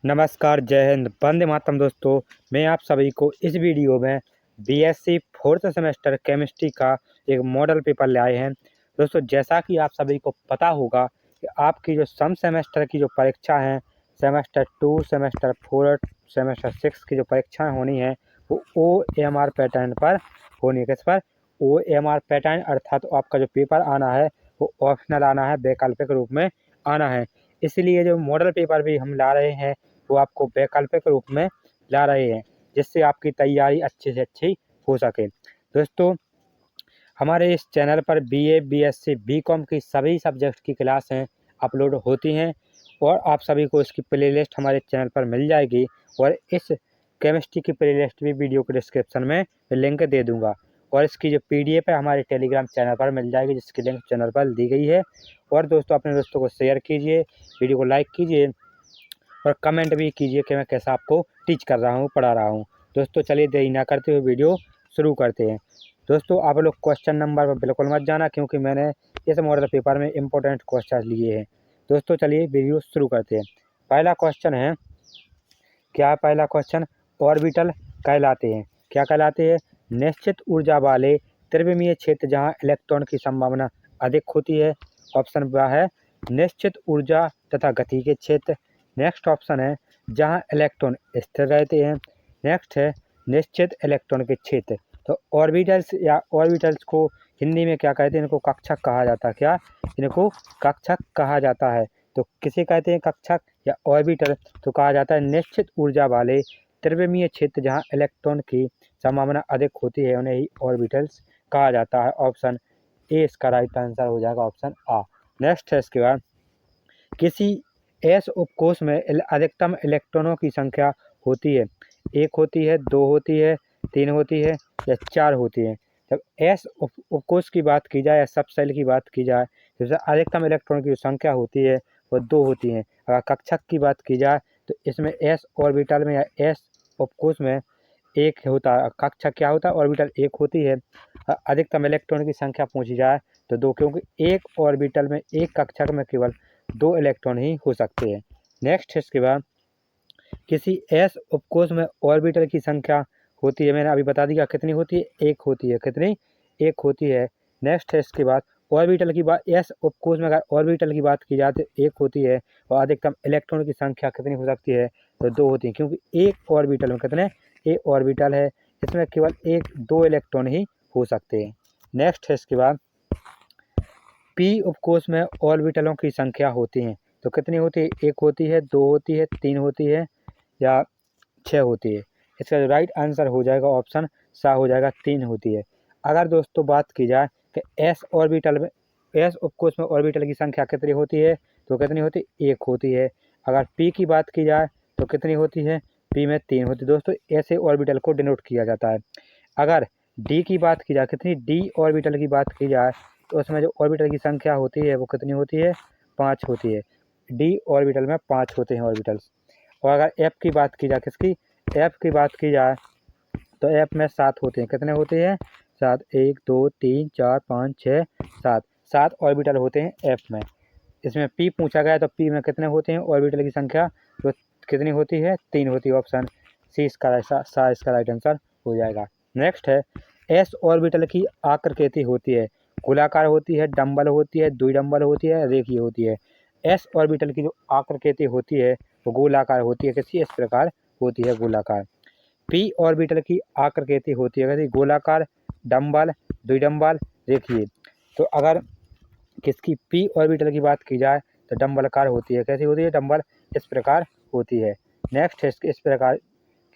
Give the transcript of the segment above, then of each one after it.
नमस्कार, जय हिंद, वंदे मातरम। दोस्तों, मैं आप सभी को इस वीडियो में बीएससी फोर्थ सेमेस्टर केमिस्ट्री का एक मॉडल पेपर ले आए हैं। दोस्तों, जैसा कि आप सभी को पता होगा कि आपकी जो सम सेमेस्टर की जो परीक्षा हैं, सेमेस्टर 2, सेमेस्टर 4, सेमेस्टर 6 की जो परीक्षाएं होनी हैं, वो OMR पैटर्न पर होनी है। किस पर? OMR पैटर्न, अर्थात आपका जो पेपर आना है वो ऑप्शनल आना है, वैकल्पिक रूप में आना है। इसलिए जो मॉडल पेपर भी हम ला रहे हैं वो आपको वैकल्पिक रूप में ला रहे हैं, जिससे आपकी तैयारी अच्छी से अच्छी हो सके। दोस्तों, हमारे इस चैनल पर BA, BSc, BCom की सभी सब्जेक्ट की क्लासें अपलोड होती हैं और आप सभी को इसकी प्लेलिस्ट हमारे चैनल पर मिल जाएगी। और इस केमिस्ट्री की प्लेलिस्ट भी वीडियो के डिस्क्रिप्शन में लिंक दे दूंगा और इसकी जो PDF है हमारे टेलीग्राम चैनल पर मिल जाएगी, जिसकी लिंक चैनल पर दी गई है। और दोस्तों, अपने दोस्तों को शेयर कीजिए, वीडियो को लाइक कीजिए और कमेंट भी कीजिए कि मैं कैसा आपको टीच कर रहा हूँ, पढ़ा रहा हूँ। दोस्तों, चलिए देरी ना करते हुए वीडियो शुरू करते हैं। दोस्तों, आप लोग क्वेश्चन नंबर पर बिल्कुल मत जाना, क्योंकि मैंने इस मॉडल पेपर में इंपॉर्टेंट क्वेश्चन लिए हैं। दोस्तों, चलिए वीडियो शुरू करते हैं। पहला क्वेश्चन है, क्या है पहला क्वेश्चन? ऑर्बिटल कहलाते हैं। क्या कहलाते हैं? निश्चित ऊर्जा वाले त्रिविमीय क्षेत्र जहाँ इलेक्ट्रॉन की संभावना अधिक होती है। ऑप्शन ब है निश्चित ऊर्जा तथा गति के क्षेत्र। नेक्स्ट ऑप्शन है जहाँ इलेक्ट्रॉन स्थिर रहते हैं। नेक्स्ट है निश्चित इलेक्ट्रॉन के क्षेत्र। तो ऑर्बिटल्स या ऑर्बिटल्स को हिंदी में क्या कहते हैं? इनको कक्षक कहा जाता है। क्या? इनको कक्षक कहा जाता है। तो किसे कहते हैं कक्षक या ऑर्बिटल? तो कहा जाता है निश्चित ऊर्जा वाले त्रिविमीय क्षेत्र जहाँ इलेक्ट्रॉन की संभावना अधिक होती है, उन्हें ही ऑर्बिटल्स कहा जाता है। ऑप्शन ए इसका राइट आंसर हो जाएगा, ऑप्शन आ। नेक्स्ट है इसके बाद, किसी एस उपकोष में अधिकतम इलेक्ट्रॉनों की संख्या होती है। 1 होती है, 2 होती है, 3 होती है या 4 होती है। जब एस उपकोष की बात की जाए या सब सेल की बात की जाए, तो अधिकतम इलेक्ट्रॉन की जो संख्या होती है वो 2 होती है। अगर कक्षक की बात की जाए तो इसमें एस ऑर्बिटल में या एस उपकोष में 1 होता है। कक्षक क्या होता है? ऑर्बिटल 1 होती है। अधिकतम इलेक्ट्रॉन की संख्या पूछी जाए तो 2, क्योंकि एक ऑर्बिटल में, एक कक्षक में केवल 2 इलेक्ट्रॉन ही हो सकते हैं। नेक्स्ट इसके बाद, किसी एस उपकोष में ऑर्बिटल की संख्या होती है, मैंने अभी बता दिया कितनी होती है? 1 होती है। कितनी? 1 होती है। नेक्स्ट है इसके बाद, ऑर्बिटल की बात, एस उपकोष में अगर ऑर्बिटल की बात की जाए तो 1 होती है और अधिकतम इलेक्ट्रॉन की संख्या कितनी हो सकती है? तो 2 होती है, क्योंकि एक ऑर्बिटल में कितने? एक ऑर्बिटल है, इसमें केवल 2 इलेक्ट्रॉन ही हो सकते हैं। नेक्स्ट है इसके बाद, पी उपकोष में ऑर्बिटलों की संख्या होती है, तो कितनी होती है? 1 होती है, 2 होती है, 3 होती है या 6 होती है। इसका जो राइट आंसर हो जाएगा ऑप्शन सा हो जाएगा, 3 होती है। अगर दोस्तों बात की जाए कि एस ऑर्बिटल में, एस उपकोष में ऑर्बिटल की संख्या कितनी होती है, तो कितनी होती है? 1 होती है। अगर पी की बात की जाए तो कितनी होती है? पी में 3 होती है। दोस्तों, ऐसे ऑर्बिटल को डिनोट किया जाता है। अगर डी की बात की जाए, कितनी? डी ऑर्बिटल की बात की जाए तो उसमें जो ऑर्बिटल की संख्या होती है वो कितनी होती है? 5 होती है। डी ऑर्बिटल में 5 होते हैं ऑर्बिटल्स। और अगर एफ की बात की जाए, किसकी? एफ की बात की जाए तो एफ में 7 होते हैं। कितने होते हैं? 7। 1, 2, 3, 4, 5, 6, 7। 7 ऑर्बिटल होते हैं एफ में। इसमें पी पूछा गया तो पी में कितने होते हैं ऑर्बिटल की संख्या? तो कितनी होती है? 3 होती है। ऑप्शन सी इसका इसका राइट आंसर हो जाएगा। नेक्स्ट है, एस ऑर्बिटल की आकृति होती है, गोलाकार होती है, डंबल होती है, द्विडंबल होती है, रेखीय होती है। एस ऑर्बिटल की जो आकृति होती है वो गोलाकार होती है। किसी इस प्रकार होती है, गोलाकार। पी ऑर्बिटल की आकृति होती है कैसी? गोलाकार, डंबल, द्विडंबल, रेखीय। तो अगर किसकी पी ऑर्बिटल की बात की जाए तो डंबलकार होती है। कैसी होती है? डंबल इस प्रकार होती है। नेक्स्ट है इस प्रकार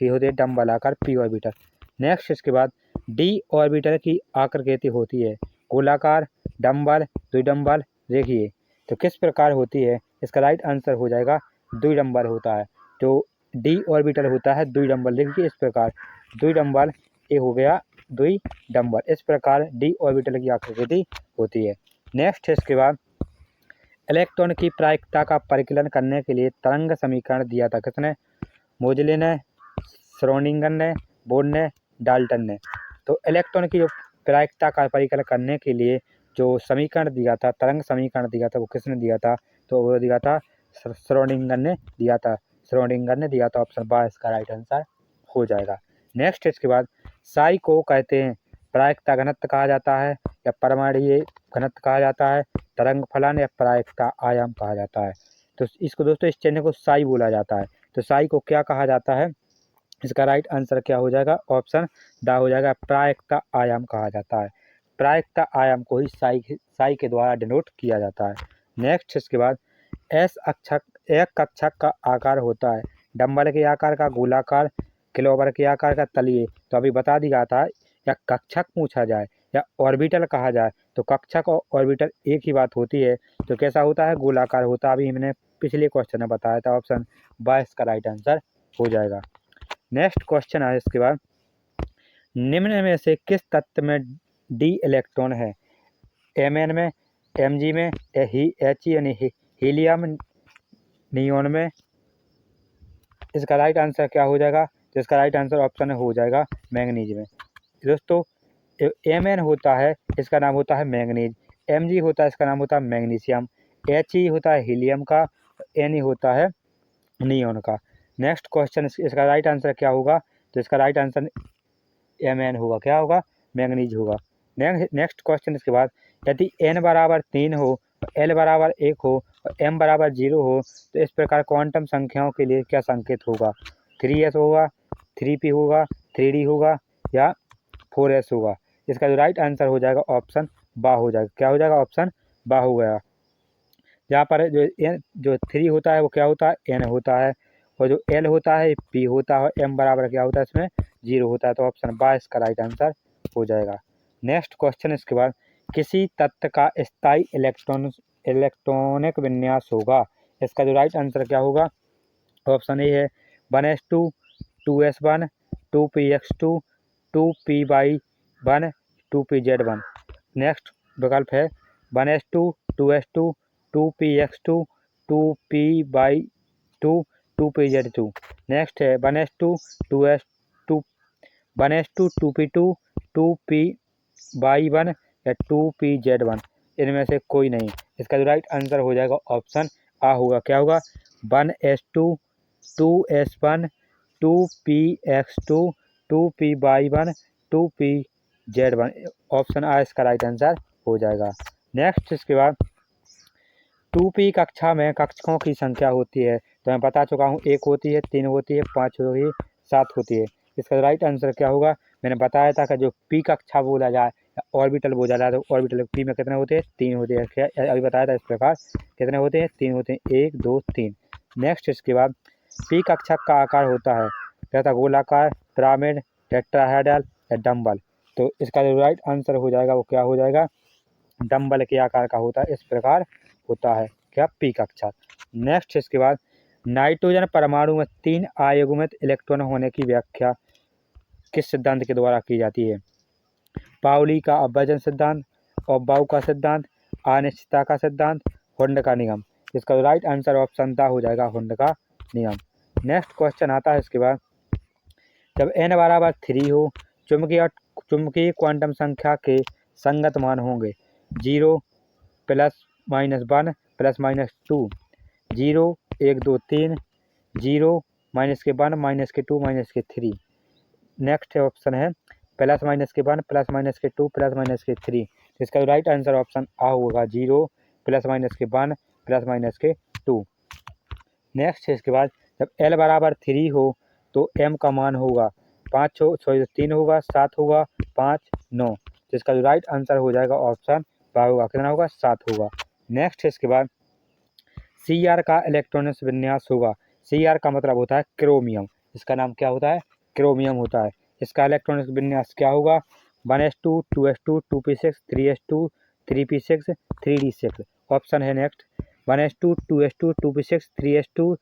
की होती है डंबलाकार पी ऑर्बिटल। नेक्स्ट इसके बाद, डी ऑर्बिटल की आकृति होती है गोलाकार, डंबल, द्विडंबल, रेखीय। तो किस प्रकार होती है? इसका राइट आंसर हो जाएगा द्विडंबल होता है। तो डी ऑर्बिटल होता है द्विडंबल। देखिए इस प्रकार, द्विडंबल, ये हो गया द्विडंबल। इस प्रकार डी ऑर्बिटल की आकृति होती है। नेक्स्ट है इसके बाद, इलेक्ट्रॉन की प्रायिकता का परिकलन करने के लिए तरंग समीकरण दिया था। किसने? मोजले ने, श्रोडिंगर ने, बोर्न ने, डाल्टन ने। तो इलेक्ट्रॉन की जो प्रायिकता का परिकलन करने के लिए जो समीकरण दिया था, तरंग समीकरण दिया था, वो किसने दिया था? तो वो दिया था श्रोडिंगर ने दिया था। श्रोडिंगर ने दिया, तो ऑप्शन बा इसका राइट आंसर हो जाएगा। नेक्स्ट इसके बाद साई को कहते हैं प्रायिकता घनत्व कहा जाता है या परमाणुीय घनत्व कहा जाता है, तरंग फलन या प्रायिकता आयाम कहा जाता है। तो इसको दोस्तों इस चिन्ह को साई बोला जाता है। तो साई को क्या कहा जाता है, इसका राइट आंसर क्या हो जाएगा, ऑप्शन दा हो जाएगा, प्रायिकता आयाम कहा जाता है। प्रायिकता आयाम को ही साई के द्वारा डिनोट किया जाता है। नेक्स्ट इसके बाद एस अक्षक एक कक्षक का आकार होता है डंबल के आकार का, गोलाकार, किलोबर के आकार का, तलीय। तो अभी बता दिया था, या कक्षक पूछा जाए या ऑर्बिटल कहा जाए तो कक्षक और ऑर्बिटल एक ही बात होती है। तो कैसा होता है, गोलाकार होता है। अभी हमने पिछले क्वेश्चन में बताया था, ऑप्शन बा इसका राइट आंसर हो जाएगा। नेक्स्ट क्वेश्चन है इसके बाद, निम्न में से किस तत्व में डी इलेक्ट्रॉन है, Mn में, Mg में, He यानी हीलियम, नियोन में। इसका राइट आंसर क्या हो जाएगा, तो इसका राइट आंसर ऑप्शन हो जाएगा मैंगनीज में। दोस्तों Mn होता है, इसका नाम होता है मैंगनीज, Mg होता है, इसका नाम होता है मैग्नीशियम, He होता है हीलियम का, Ne होता है नियोन का। नेक्स्ट क्वेश्चन इसका राइट आंसर क्या होगा, तो इसका राइट आंसर Mn होगा, क्या होगा, मैंगनीज होगा। नेक्स्ट क्वेश्चन इसके बाद, यदि n बराबर 3 हो, L बराबर 1 हो और M बराबर 0 हो, तो इस प्रकार क्वांटम संख्याओं के लिए क्या संकेत होगा, 3s होगा, 3p होगा, 3d होगा या 4s होगा। इसका जो राइट आंसर हो जाएगा ऑप्शन बा हो जाएगा, क्या हो जाएगा, ऑप्शन बा हो गया। यहाँ पर जो 3 होता है वो क्या होता है, n होता है, और जो L होता है p होता है, M बराबर क्या होता है, इसमें 0 होता है। तो ऑप्शन बा इसका राइट आंसर हो जाएगा। नेक्स्ट क्वेश्चन इसके बाद, किसी तत्व का स्थायी इलेक्ट्रॉनिक विन्यास होगा। इसका जो राइट आंसर क्या होगा, ऑप्शन ए है 1s2, 2s1, 2px2, 2p/1, 2pz1। Next विकल्प है 1s2, 2s2, 2px2, 2p/2, 2pz2। Next है 1s2, 2s2, 1s2, 2p2, 2p/1 या 2pz1। इनमें से कोई नहीं। इसका जो राइट आंसर हो जाएगा ऑप्शन आ होगा, क्या होगा, 1s2, 2s1, 2px2, 2p/1, 2pz1। Option आ इसका राइट आंसर हो जाएगा। नेक्स्ट इसके बाद 2p कक्षा में कक्षकों की संख्या होती है, तो मैं बता चुका हूँ, 1 होती है, 3 होती है, 5 होती है, 7 होती है। इसका राइट आंसर क्या होगा, मैंने बताया था कि जो p कक्षा बोला जाए ऑर्बिटल बोला जाए, तो ऑर्बिटल p में कितने होते हैं, 3 होते हैं। क्या अभी बताया था इस प्रकार, कितने होते हैं, 3 होते हैं, 1 2 3। नेक्स्ट इसके बाद p कक्षक का आकार होता है क्या था, गोलाकार, पिरामिड, टेट्राहेड्रल या डंबल। तो इसका जो राइट आंसर हो जाएगा वो क्या हो जाएगा, डंबल के आकार का होता है, इस प्रकार होता है क्या, p कक्षक। नेक्स्ट इसके बाद नाइट्रोजन परमाणु में 3 अयुग्मित इलेक्ट्रॉन होने की व्याख्या किस सिद्धांत के द्वारा की जाती है, पाउली का अपवर्जन सिद्धांत, ऑब्बाउ का सिद्धांत, अनिश्चितता का सिद्धांत, हुंड का नियम। इसका राइट आंसर ऑप्शन दा हो जाएगा, हुंड का नियम। नेक्स्ट क्वेश्चन आता है इसके बाद, जब n बराबर 3 हो, चुंबकीय क्वांटम संख्या के संगत मान होंगे 0 +-1 +-2, 0 1 2 3, 0 -1 -2 -3। नेक्स्ट ऑप्शन है +-1 +-2 +-3। इसका राइट आंसर ऑप्शन आ होगा 0 +-1 +-2। नेक्स्ट इसके बाद, जब L बराबर 3 हो तो M का मान होगा 3 होगा, 7 होगा, 5 9। तो इसका जो राइट आंसर हो जाएगा ऑप्शन बा होगा, कितना होगा, 7 होगा। नेक्स्ट इसके बाद Cr का इलेक्ट्रॉनिक विन्यास होगा, Cr का मतलब होता है क्रोमियम, इसका नाम क्या होता है, क्रोमियम होता है। इसका इलेक्ट्रॉनिक विन्यास क्या होगा, 1s2, 2s2, 2p6, 3s2, 3p6, 3d6। Option है next 1s2, 2s2, 2p6, 3s2,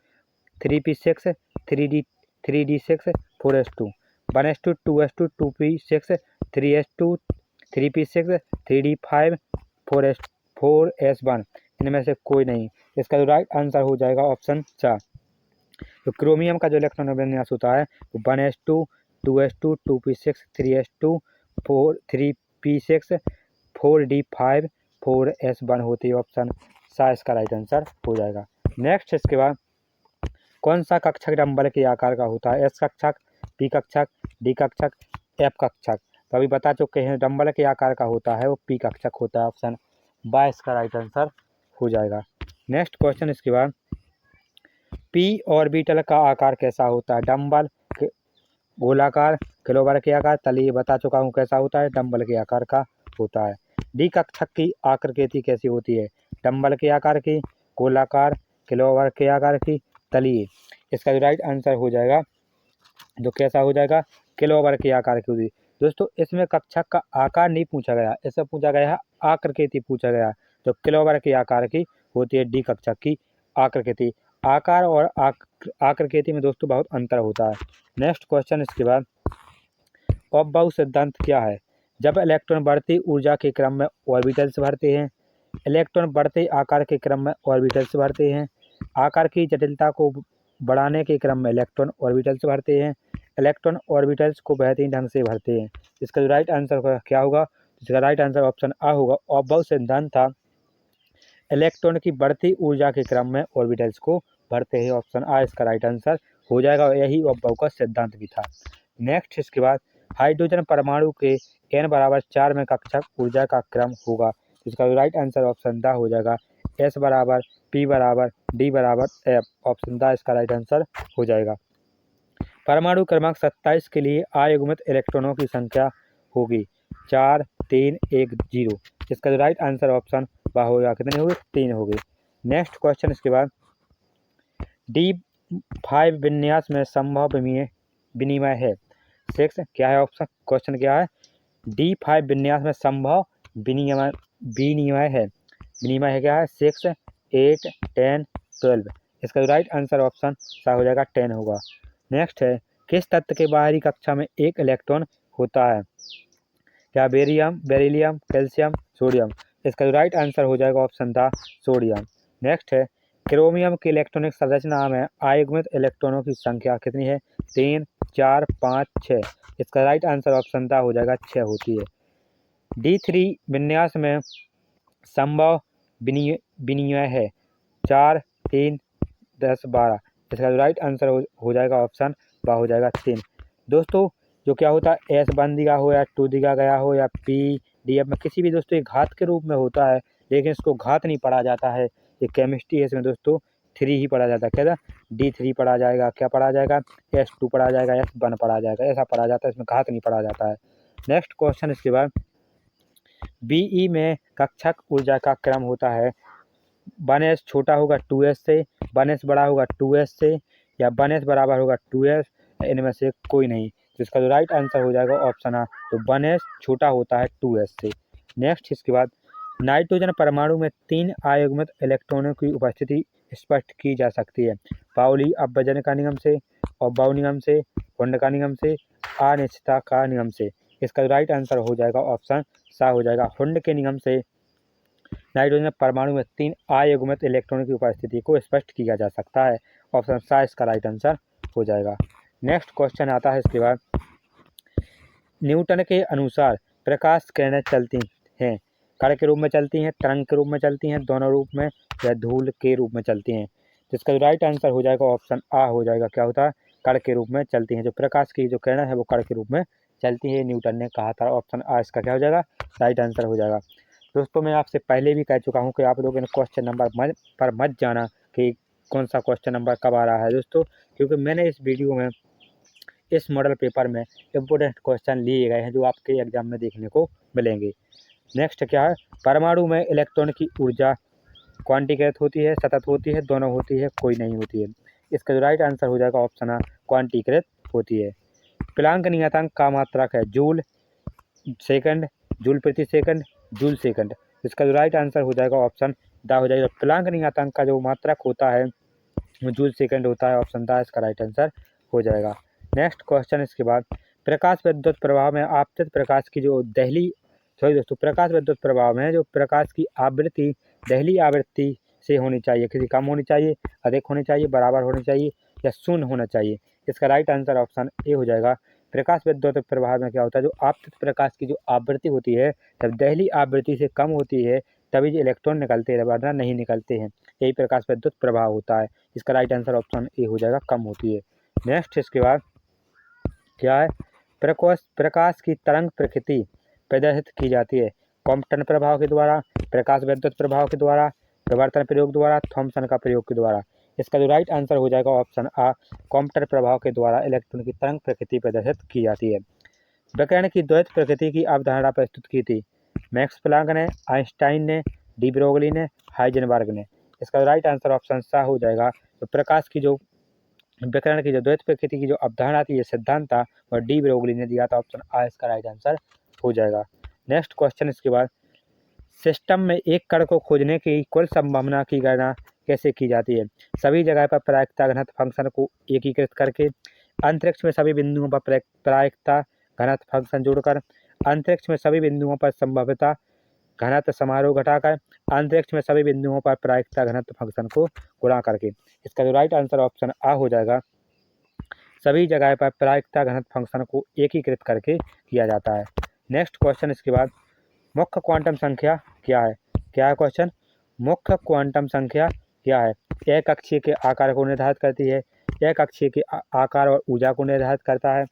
3p6, 3d6, 4s2। 1s2, 2s2, 2p6, 3s2, 3p6, 3d5, 4s1। इनमें से कोई नहीं। इसका जो राइट आंसर हो जाएगा ऑप्शन 4। तो क्रोमियम का जो इलेक्ट्रॉन विन्यास होता है वो 1s2, 2s2, 2p6, 3s2, 3p6, 4d5, 4s1 होती है। ऑप्शन सा इसका राइट आंसर हो जाएगा। नेक्स्ट इसके बाद कौन सा कक्षक डंबल के आकार का होता है? एस कक्षक, पी कक्षक, डी कक्षक, एफ कक्षक। तो अभी बता चुके हैं डंबल के आकार का होता है वो पी कक्षक होता है। ऑप्शन बाय इसका राइट आंसर हो जाएगा। नेक्स्ट क्वेश्चन इसके बाद, पी ऑर्बिटल का आकार कैसा होता है? डंबल, गोलाकार, किलोबार के आकार, तलीय बता चुका हूँ कैसा होता है, डंबल के आकार का होता है। डी कक्षक की आकृति कैसी होती है? डंबल के आकार की, गोलाकार, किलोबार के आकार की, तलीय। इसका जो राइट आंसर हो जाएगा जो कैसा हो जाएगा, किलोबार के आकार की होगी। दोस्तों इसमें कक्षक का आकार नहीं पूछा गया, ऐसा पूछा गया है आकृति पूछा गया, तो किलोबार के आकार की होती है डी कक्षक की आकृति। आकार और आकृति में दोस्तों बहुत अंतर होता है। नेक्स्ट क्वेश्चन इसके बाद, ऑब्बाउ सिद्धांत क्या है? जब इलेक्ट्रॉन बढ़ती ऊर्जा के क्रम में ऑर्बिटल से भरते हैं, इलेक्ट्रॉन बढ़ते आकार के क्रम में ऑर्बिटल से भरते हैं, आकार की जटिलता को बढ़ाने के क्रम में इलेक्ट्रॉन ऑर्बिटल से भरते हैं, इलेक्ट्रॉन ऑर्बिटल्स को बेहतरीन ढंग से भरते हैं। इसका जो राइट आंसर क्या होगा? इसका राइट आंसर ऑप्शन आ होगा। ऑब्बाउ सिद्धांत था इलेक्ट्रॉन की बढ़ती ऊर्जा के क्रम में ऑर्बिटल्स को भरते हैं। ऑप्शन आ इसका राइट आंसर हो जाएगा, यही ऑब्बाउ का सिद्धांत भी था। नेक्स्ट इसके बाद, हाइड्रोजन परमाणु के n=4 में कक्षक ऊर्जा का क्रम होगा। इसका राइट आंसर ऑप्शन दा हो जाएगा, S बराबर, P बराबर, D बराबर F। ऑप्शन दा इसका राइट आंसर हो जाएगा। परमाणु क्रमांक 27 के लिए अयुग्मित इलेक्ट्रॉनों की संख्या होगी 4, 3, 1, 0। इसका जो राइट आंसर ऑप्शन बा होगा, कितने हो गए? 3 हो गए। नेक्स्ट क्वेश्चन इसके बाद, D5 विन्यास में संभव विनिमय है 6। क्या है ऑप्शन? क्वेश्चन क्या है? D5 विन्यास में संभव विनिमय है क्या है? 6, 8, 10, 12। इसका जो राइट आंसर ऑप्शन सा हो जाएगा 10 होगा। नेक्स्ट है, किस तत्व के बाहरी कक्षा में एक इलेक्ट्रॉन होता है? क्या बेरियम, बेरिलियम, कैल्शियम, सोडियम। इसका जो राइट आंसर हो जाएगा ऑप्शन था सोडियम। नेक्स्ट है, क्रोमियम की इलेक्ट्रॉनिक संरचना में अयुग्मित इलेक्ट्रॉनों की संख्या कितनी है? 3, 4, 5, 6। इसका राइट आंसर ऑप्शन था हो जाएगा 6 होती है। D3 विन्यास में संभव विनिमय है 4, 3, 10, 12। इसका जो राइट आंसर हो जाएगा ऑप्शन बा हो जाएगा 3। दोस्तों जो क्या होता है, S1 दिया हो या 2 दिया गया हो या PDF में किसी भी दोस्तों एक घात के रूप में होता है, लेकिन इसको घात नहीं पढ़ा जाता है। ये केमिस्ट्री है, इसमें दोस्तों 3 ही पढ़ा जाता है। क्या D3 पढ़ा जाएगा, क्या पढ़ा जाएगा? S2 पढ़ा जाएगा, S1 पढ़ा जाएगा, ऐसा पढ़ा जाता है, इसमें घात नहीं पढ़ा जाता है। नेक्स्ट क्वेश्चन इसके बाद, BE में कक्षक ऊर्जा का क्रम होता है 1s छोटा होगा 2s से, 1s बड़ा होगा 2s से, या 1s बराबर होगा 2s, इनमें से कोई नहीं। तो इसका जो राइट आंसर हो जाएगा ऑप्शन आ, तो 1s छोटा होता है 2s से। नेक्स्ट इसके बाद, नाइट्रोजन परमाणु में 3 अयुग्मित इलेक्ट्रॉनों की उपस्थिति स्पष्ट की जा सकती है पाउली अपवर्जन का नियम से, ऑब्बाउ नियम से, हुंड का नियम से, अनिश्चितता का नियम से। इसका जो राइट आंसर हो जाएगा ऑप्शन सा हो जाएगा, हुंड के नियम से नाइट्रोजन परमाणु में 3 अयुग्मित इलेक्ट्रॉनों की उपस्थिति को स्पष्ट किया जा सकता है। ऑप्शन सा इसका राइट आंसर हो जाएगा। नेक्स्ट क्वेश्चन आता है इसके बाद, न्यूटन के अनुसार प्रकाश किरणें चलती हैं, कण के रूप में चलती हैं, तरंग के रूप में चलती हैं, दोनों रूप में, या धूल के रूप में चलती हैं। तो इसका जो राइट आंसर हो जाएगा ऑप्शन आ हो जाएगा, क्या होता है? कण के रूप में चलती हैं। जो प्रकाश की जो किरणें है वो कण के रूप में चलती है, न्यूटन ने कहा था। ऑप्शन आ इसका क्या हो जाएगा? राइट आंसर हो जाएगा। दोस्तों मैं आपसे पहले भी कह चुका हूँ कि आप लोगों ने क्वेश्चन नंबर पर मत जाना कि कौन सा क्वेश्चन नंबर कब आ रहा है दोस्तों, क्योंकि मैंने इस वीडियो में इस मॉडल पेपर में इम्पोर्टेंट क्वेश्चन लिए गए हैं जो आपके एग्जाम में देखने को मिलेंगे। नेक्स्ट क्या है, परमाणु में इलेक्ट्रॉन की ऊर्जा क्वांटीकृत होती है, सतत होती है, दोनों होती है, कोई नहीं होती है। इसका जो राइट आंसर हो जाएगा ऑप्शन आ, क्वांटीकृत होती है। प्लांक नियतांक का मात्रक है जूल सेकंड, जूल प्रति सेकंड, जूल सेकंड। इसका जो राइट आंसर हो जाएगा ऑप्शन दा हो जाएगा। प्लांक नियतांक का जो मात्रक होता है वो जूल सेकंड होता है। ऑप्शन दा इसका राइट आंसर हो जाएगा। नेक्स्ट क्वेश्चन इसके बाद, प्रकाश विद्युत प्रभाव में आपतित प्रकाश की जो प्रकाश विद्युत प्रभाव में जो प्रकाश की आवृत्ति दहली आवृत्ति से होनी चाहिए, किसी कम होनी चाहिए, अधिक होनी चाहिए, बराबर होनी चाहिए, या शून्य होना चाहिए। इसका राइट आंसर ऑप्शन ए हो जाएगा। प्रकाश विद्युत प्रभाव में क्या होता है, जो आपतित प्रकाश की जो आवृत्ति होती है जब दहली आवृत्ति से कम होती है तभी जो इलेक्ट्रॉन निकलते हैं, वरना नहीं निकलते हैं। यही प्रकाश विद्युत प्रभाव होता है। इसका राइट आंसर ऑप्शन ए हो जाएगा, कम होती है। नेक्स्ट इसके बाद क्या है, प्रकाश की तरंग प्रकृति प्रदर्शित की जाती है कॉम्पटन प्रभाव के द्वारा, प्रकाश विद्युत प्रभाव के द्वारा, प्रवर्तन प्रयोग द्वारा, थॉमसन का प्रयोग के द्वारा। इसका जो राइट आंसर हो जाएगा ऑप्शन आ, कॉम्पटन प्रभाव के द्वारा इलेक्ट्रॉन की तरंग प्रकृति प्रदर्शित की जाती है। विकिरण की द्वैत प्रकृति की अवधारणा प्रस्तुत की थी मैक्स प्लांक ने, आइंस्टाइन ने, डी ब्रोगली ने, हाइजेनबर्ग ने। इसका राइट आंसर ऑप्शन सा हो जाएगा। तो प्रकाश की जो विकिरण की जो द्वैत प्रकृति की जो अवधारणा थी, ये सिद्धांत था, और डी ब्रोगली ने दिया था। ऑप्शन आ इसका राइट आंसर हो जाएगा। नेक्स्ट क्वेश्चन इसके बाद, सिस्टम में एक कण को खोजने की कुल संभावना की गणना कैसे की जाती है? सभी जगह पर प्रायिकता घनत्व फंक्शन को एकीकृत करके, अंतरिक्ष में सभी बिंदुओं पर प्रायिकता घनत्व फंक्शन जोड़कर, अंतरिक्ष में सभी बिंदुओं पर संभाव्यता घनत्व समारोह घटाकर, अंतरिक्ष में सभी बिंदुओं पर प्रायिकता घनत्व फंक्शन को गुणा करके। इसका जो राइट आंसर ऑप्शन आ हो जाएगा। सभी जगह पर प्रायिकता घनत्व फंक्शन को एकीकृत करके किया जाता है। नेक्स्ट क्वेश्चन इसके बाद, मुख्य क्वांटम संख्या क्या है? क्या है क्वेश्चन? मुख्य क्वांटम संख्या क्या है? एक कक्षीय के आकार को निर्धारित करती है, एक कक्षीय के आकार और ऊर्जा को निर्धारित करता है,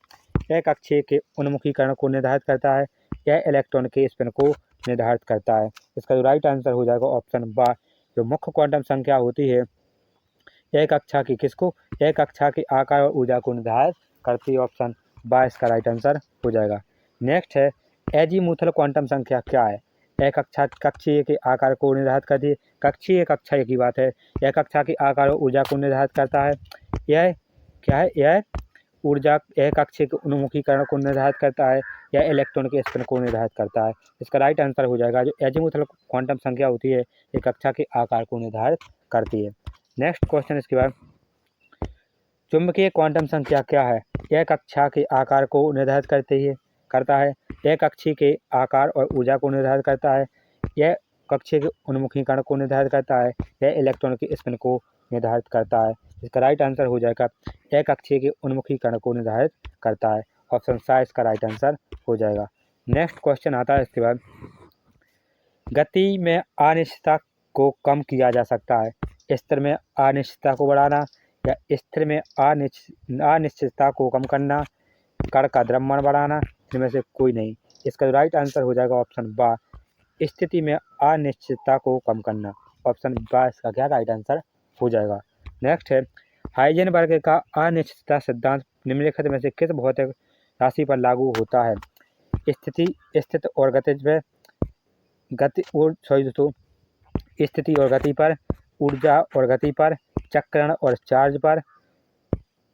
एक कक्षीय के उन्मुखीकरण को निर्धारित करता है, यह इलेक्ट्रॉन के स्पिन को निर्धारित करता है। इसका जो राइट आंसर हो जाएगा ऑप्शन बा। जो मुख्य क्वांटम संख्या होती है, एक कक्षा की किसको? एक कक्षा के आकार और ऊर्जा को निर्धारित करती है। ऑप्शन बा इसका राइट आंसर हो जाएगा। नेक्स्ट है, एजीमुथल क्वांटम संख्या क्या है? एक कक्षीय के आकार को निर्धारित करती है। कक्षीय कक्षा की बात है, यह कक्षा के आकार और ऊर्जा को निर्धारित करता है। यह क्या है? यह ऊर्जा एक कक्षीय के उन्मुखीकरण को निर्धारित करता है, या इलेक्ट्रॉन के स्पिन को निर्धारित करता है। इसका राइट आंसर हो जाएगा, जो एजीमुथल क्वांटम संख्या होती है, ये कक्षा के आकार को निर्धारित करती है। नेक्स्ट क्वेश्चन इसके बाद, चुंबकीय क्वांटम संख्या क्या है? यह कक्षा के आकार को निर्धारित करता है, यह कक्षीय के आकार और ऊर्जा को निर्धारित करता है, यह कक्षीय के उन्मुखीकरण को निर्धारित करता है, यह इलेक्ट्रॉन के स्पिन को निर्धारित करता है। इसका राइट आंसर हो जाएगा, यह कक्षीय के उन्मुखीकरण को निर्धारित करता है। ऑप्शन सा इसका राइट आंसर हो जाएगा। नेक्स्ट क्वेश्चन आता है इसके बाद, गति में अनिश्चितता को कम किया जा सकता है, स्थिर में अनिश्चितता को बढ़ाना, या स्थिर में अनिश्चितता को कम करना, कण का द्रव्यमान बढ़ाना, इनमें से कोई नहीं। इसका राइट आंसर हो जाएगा ऑप्शन बा, स्थिति में अनिश्चितता को कम करना। ऑप्शन बा इसका क्या राइट आंसर हो जाएगा। नेक्स्ट है, हाइजेनबर्ग का अनिश्चितता सिद्धांत निम्नलिखित में से किस भौतिक राशि पर लागू होता है? स्थिति और गति पर, ऊर्जा और गति पर, चक्रण और चार्ज पर,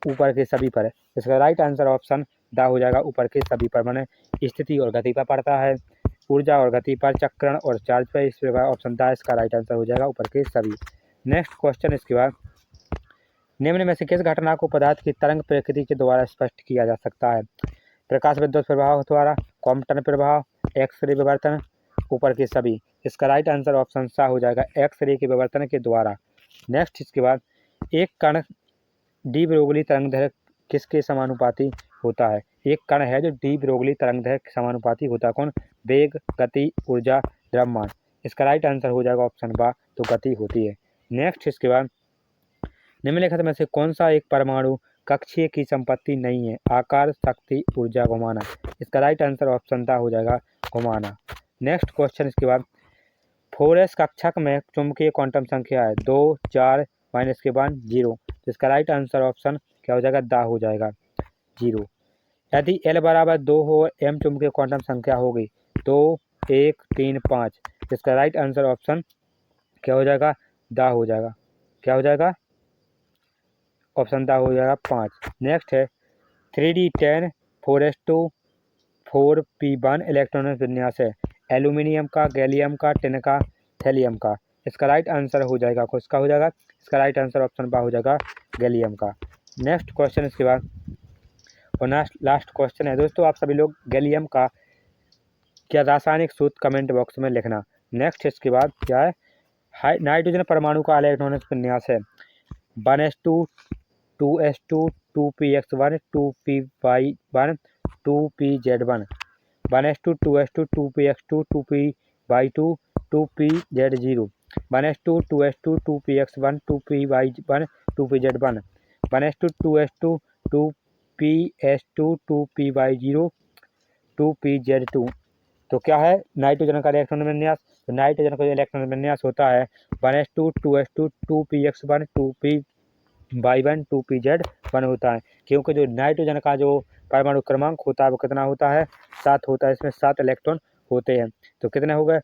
ऊपर के सभी पर। इसका राइट आंसर ऑप्शन दा हो जाएगा, ऊपर के सभी पर। माने स्थिति और गति पर पड़ता है, ऊर्जा और गति पर, चक्रण और चार्ज पर। इस प्रकार ऑप्शन दा इसका राइट आंसर हो जाएगा, ऊपर के सभी। नेक्स्ट क्वेश्चन इसके बाद, निम्न में से किस घटना को पदार्थ की तरंग प्रकृति के द्वारा स्पष्ट किया जा सकता है? प्रकाश विद्युत प्रभाव द्वारा, कॉम्पटन प्रभाव, एक्सरे विवर्तन, ऊपर के सभी। इसका राइट आंसर ऑप्शन सा हो जाएगा, एक्सरे के विवर्तन के द्वारा। नेक्स्ट इसके बाद, एक कण डी ब्रोगली तरंगदैर्घ्य किसके समानुपाती होता है? एक कण है जो डी ब्रोगली तरंगदैर्घ्य के समानुपाती होता है। कौन? वेग, गति, ऊर्जा, द्रव्यमान। इसका राइट आंसर हो जाएगा ऑप्शन बा, तो गति होती है। नेक्स्ट इसके बाद, निम्नलिखित में से कौन सा एक परमाणु कक्षीय की संपत्ति नहीं है? आकार, शक्ति, ऊर्जा, घुमाना। इसका राइट आंसर ऑप्शन दा हो जाएगा, घुमाना। नेक्स्ट क्वेश्चन इसके बाद, फोरेस कक्षक में चुंबकीय क्वांटम संख्या है 2, 4, -1, 0। इसका राइट आंसर ऑप्शन क्या हो जाएगा? दा हो जाएगा, 0। यदि L बराबर 2 हो, M चुंबकीय क्वांटम संख्या होगी 2, 1, 3, 5। इसका राइट आंसर ऑप्शन क्या हो जाएगा? दा हो जाएगा। क्या हो जाएगा? ऑप्शन दा हो जाएगा, 5। नेक्स्ट है, 3D10 4s2 4p1 इलेक्ट्रॉनिक विन्यास है एल्यूमिनियम का, गैलियम का, टिन का, थैलियम का। इसका राइट आंसर हो जाएगा, किसका हो जाएगा? इसका राइट आंसर ऑप्शन बा हो जाएगा, गैलियम का। नेक्स्ट क्वेश्चन इसके बाद, और लास्ट क्वेश्चन है दोस्तों, आप सभी लोग गैलियम का क्या रासायनिक सूत्र कमेंट बॉक्स में लिखना। नेक्स्ट इसके बाद क्या है, नाइट्रोजन परमाणु का इलेक्ट्रॉनिक विन्यास है 1s2 2s2 2px1 2py1 2pz1 1s2 2s2 2px2 2py2 2PZ0 1s2 2s2 2px1 2py1 2pz1 1s2 2s2 2ps2 2py0 2pz2। तो क्या है नाइट्रोजन का इलेक्ट्रॉन विन्यास। तो नाइट्रोजन का जो इलेक्ट्रॉन विन्यास होता है 1s2 2s2 2px1 2py1 2pz1 होता है, क्योंकि जो नाइट्रोजन का जो परमाणु क्रमांक होता है वो कितना होता है 7 होता है। इसमें 7 इलेक्ट्रॉन होते हैं। तो कितने हो गए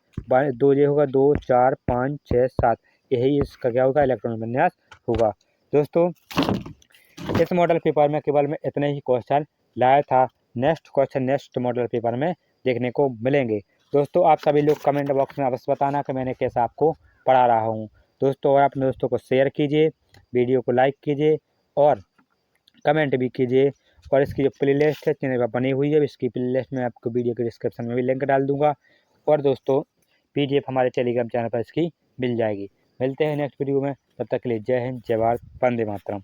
2 ये होगा 2 4 5 6 7, यही इसका क्या होगा इलेक्ट्रॉन विन्यास होगा। दोस्तों इस मॉडल पेपर में केवल मैं इतने ही क्वेश्चन लाया था। Next question next model paper में देखने को मिलेंगे। दोस्तों आप सभी लोग कमेंट बॉक्स में अवश्य बताना कि मैंने कैसा आपको पढ़ा रहा हूँ। दोस्तों और अपने दोस्तों को शेयर कीजिए, वीडियो को लाइक कीजिए और कमेंट भी कीजिए। और इसकी जो प्ले लिस्ट है चैनल पर बनी हुई है, इसकी प्ले लिस्ट में आपको वीडियो के डिस्क्रिप्शन में भी लिंक डाल दूंगा। और दोस्तों PDF हमारे टेलीग्राम चैनल पर इसकी मिल जाएगी। मिलते हैं नेक्स्ट वीडियो में, तब तक के लिए जय हिंद, जय भारत, वंदे मातरम।